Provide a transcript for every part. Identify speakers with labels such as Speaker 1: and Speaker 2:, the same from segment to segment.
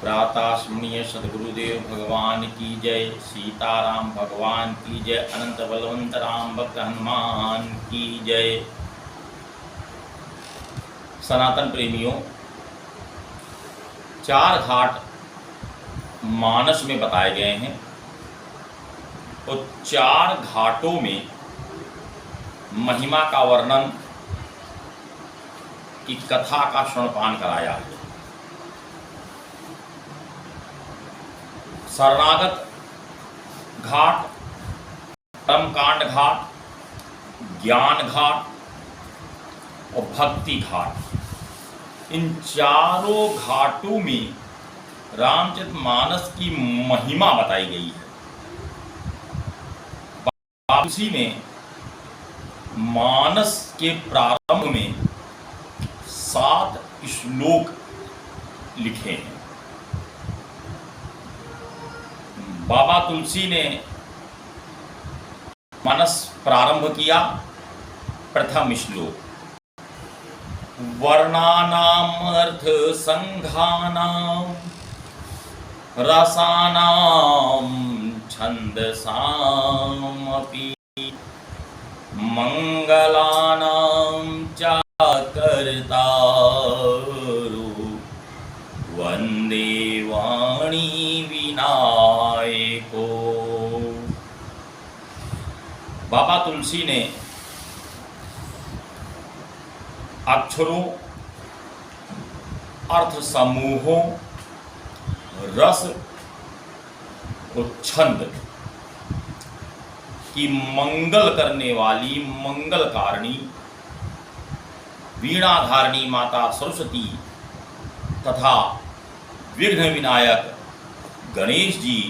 Speaker 1: प्रातः स्मरणीय सदगुरुदेव भगवान की जय, सीताराम भगवान की जय, अनंत बलवंत राम भक्त हनुमान की जय। सनातन प्रेमियों, 4 घाट मानस में बताए गए हैं और 4 घाटों में महिमा का वर्णन की कथा का श्रवणपान कराया है। शरणागत घाट, कर्मकांड घाट, ज्ञान घाट और भक्ति घाट, इन चारों घाटों में रामचरितमानस की महिमा बताई गई है। वापसी ने मानस के प्रारंभ में 7 श्लोक लिखे हैं। बाबा तुलसी ने मानस प्रारंभ किया। प्रथम श्लोक, वर्णानाम अर्थ संघानाम रसानाम छंदसाम अपि मंगलानाम च कर्तारो वंदे वाणी विनायको। बाबा तुलसी ने अक्षरों, अर्थ समूहों, रस और छंद की मंगल करने वाली मंगलकारिणी वीणाधारिणी माता सरस्वती तथा विघ्न विनायक गणेश जी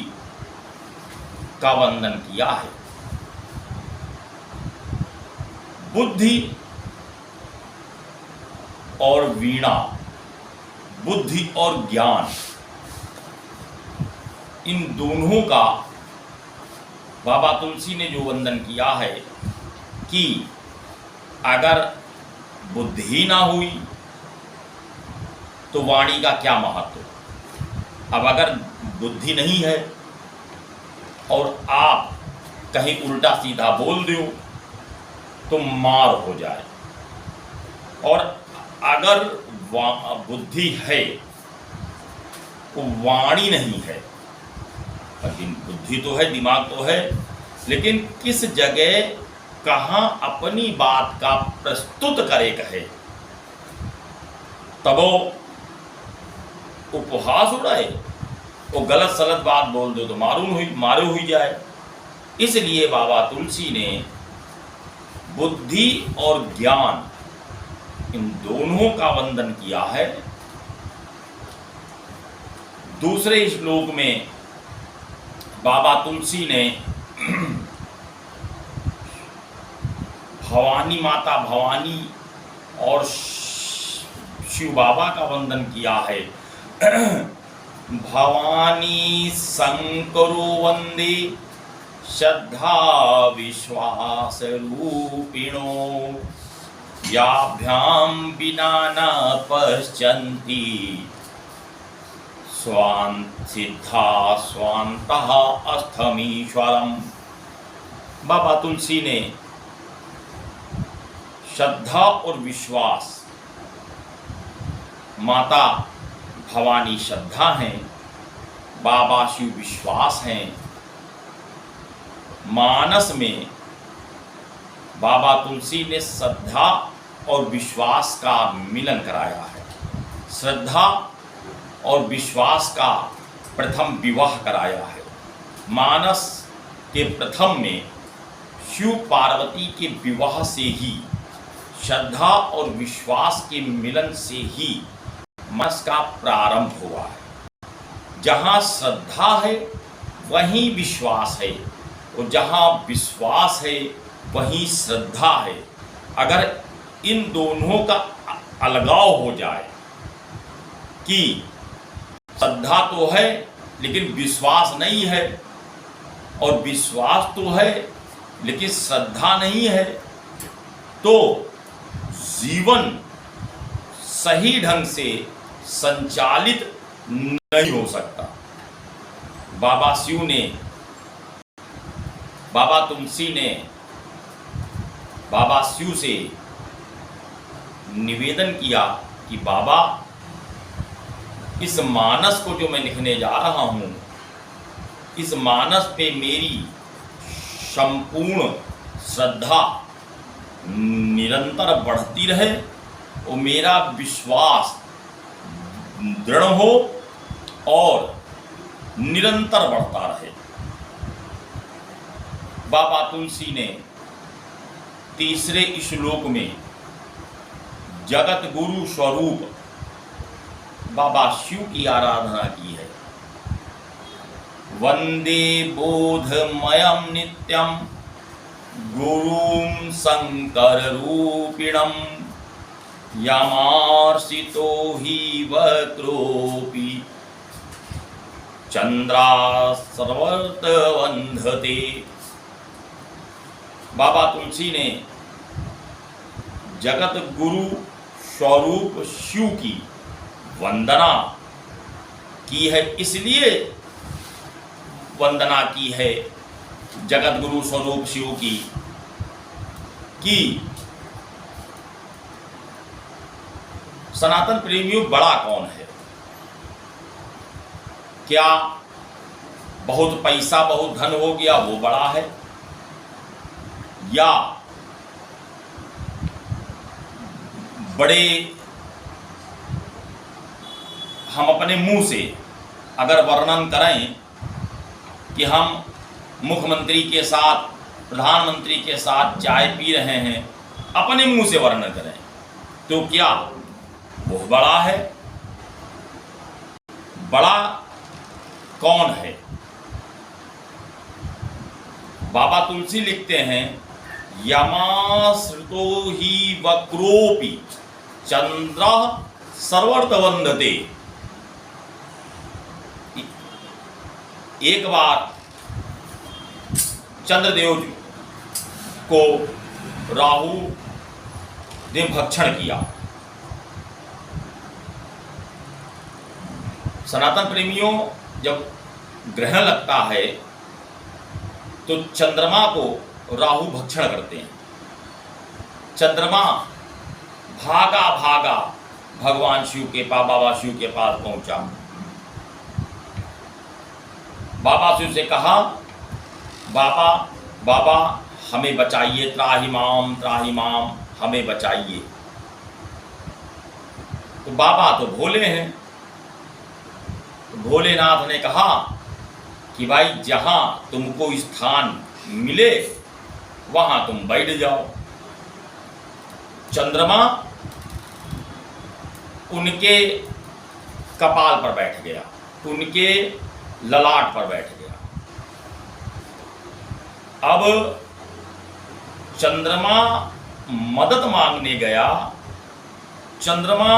Speaker 1: का वंदन किया है। बुद्धि और वीणा, बुद्धि और ज्ञान, इन दोनों का बाबा तुलसी ने जो वंदन किया है कि अगर बुद्धि ना हुई तो वाणी का क्या महत्व। अब अगर बुद्धि नहीं है और आप कहीं उल्टा सीधा बोल दो तो मार हो जाए, और अगर बुद्धि है तो वाणी नहीं है। बुद्धि तो है, दिमाग तो है, लेकिन किस जगह कहाँ अपनी बात का प्रस्तुत करे कहे, तब वो उपहास उड़ाए, वो गलत सलत बात बोल दो तो मारू हुई जाए। इसलिए बाबा तुलसी ने बुद्धि और ज्ञान, इन दोनों का वंदन किया है। दूसरे श्लोक में बाबा तुलसी ने भवानी माता भवानी और शिव बाबा का वंदन किया है। भवानी शंकरो वंदे श्रद्धा विश्वास रूपिणो याभ्याम विना न पश्यन्ति सिद्धा स्वान्तः अस्थमीश्वरम। बाबा तुलसी ने श्रद्धा और विश्वास, माता भवानी श्रद्धा हैं, बाबा शिव विश्वास हैं। मानस में बाबा तुलसी ने श्रद्धा और विश्वास का मिलन कराया है। श्रद्धा और विश्वास का प्रथम विवाह कराया है। मानस के प्रथम में शिव पार्वती के विवाह से ही, श्रद्धा और विश्वास के मिलन से ही मानस का प्रारंभ हुआ है। जहाँ श्रद्धा है वहीं विश्वास है, और जहाँ विश्वास है वहीं श्रद्धा है। अगर इन दोनों का अलगाव हो जाए कि श्रद्धा तो है लेकिन विश्वास नहीं है, और विश्वास तो है लेकिन श्रद्धा नहीं है, तो जीवन सही ढंग से संचालित नहीं हो सकता। बाबा शिव ने, बाबा तुलसी ने बाबा शिव से निवेदन किया कि बाबा, इस मानस को जो मैं लिखने जा रहा हूं, इस मानस पे मेरी संपूर्ण श्रद्धा निरंतर बढ़ती रहे और मेरा विश्वास दृढ़ हो और निरंतर बढ़ता रहे। बाबा तुलसी ने तीसरे श्लोक में जगत गुरु स्वरूप बाबा शिव की आराधना की है। वंदे बोधमयं नित्यं गुरुं शंकर रूपिणं यमार्षितो हि वक्रोऽपि चंद्रासर्वत वंदते। बाबा तुलसी ने जगत गुरु स्वरूप शिव की वंदना की है, इसलिए वंदना की है जगत गुरु स्वरूप शिव की कि सनातन प्रेमियों, बड़ा कौन है? क्या बहुत पैसा बहुत धन हो गया वो बड़ा है, या बड़े हम अपने मुंह से अगर वर्णन करें कि हम मुख्यमंत्री के साथ, प्रधानमंत्री के साथ चाय पी रहे हैं, अपने मुंह से वर्णन करें, तो क्या वो बड़ा है? बड़ा कौन है? बाबा तुलसी लिखते हैं, यमाश्रितो ही वक्रोपि चंद्र सर्वर्थ वंदते। एक बार चंद्रदेव को राहु ने भक्षण किया। सनातन प्रेमियों, जब ग्रहण लगता है तो चंद्रमा को राहु भक्षण करते हैं। चंद्रमा भागा भागा भगवान शिव के पास, बाबा शिव के पास पहुंचा। बाबा शिव से कहा, बाबा बाबा हमें बचाइए, त्राहि माम, हमें बचाइए। तो बाबा तो भोले हैं। तो भोलेनाथ ने कहा कि भाई जहां तुमको स्थान मिले वहां तुम बैठ जाओ। चंद्रमा उनके कपाल पर बैठ गया, उनके ललाट पर बैठ गया। अब चंद्रमा मदद मांगने गया। चंद्रमा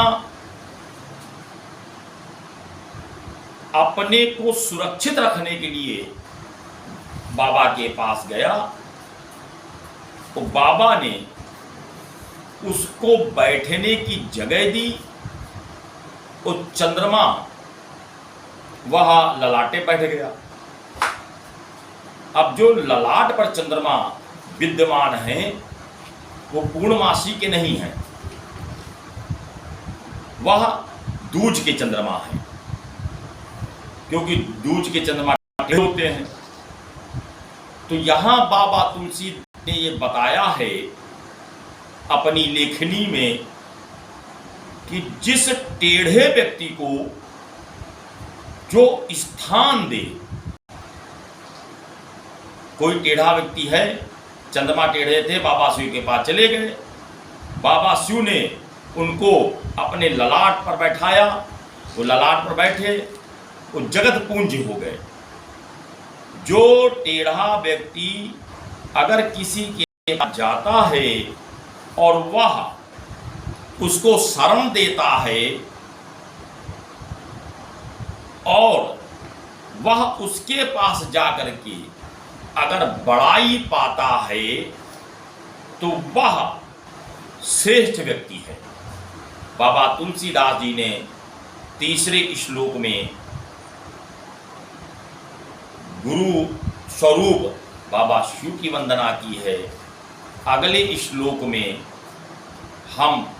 Speaker 1: अपने को सुरक्षित रखने के लिए बाबा के पास गया, तो बाबा ने उसको बैठने की जगह दी। और चंद्रमा वह ललाटे बैठ गया। अब जो ललाट पर चंद्रमा विद्यमान है वो पूर्णमासी के नहीं है, वह दूज के चंद्रमा है, क्योंकि दूज के चंद्रमा होते हैं। तो यहां बाबा तुलसी ने ये बताया है अपनी लेखनी में कि जिस टेढ़े व्यक्ति को जो स्थान दे, कोई टेढ़ा व्यक्ति है, चंद्रमा टेढ़े थे, बाबा शिव के पास चले गए। बाबा शिव ने उनको अपने ललाट पर बैठाया, वो ललाट पर बैठे, वो जगत पूंज हो गए। जो टेढ़ा व्यक्ति अगर किसी के पास जाता है और वह उसको शरण देता है और वह उसके पास जाकर के अगर बड़ाई पाता है तो वह श्रेष्ठ व्यक्ति है। बाबा तुलसीदास जी ने तीसरे श्लोक में गुरु स्वरूप बाबा शिव की वंदना की है। अगले श्लोक में हम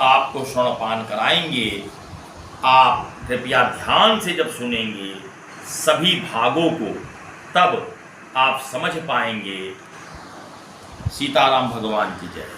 Speaker 1: आपको स्वर्णपान कराएंगे। आप कृपया ध्यान से जब सुनेंगे सभी भागों को, तब आप समझ पाएंगे। सीताराम भगवान की जय।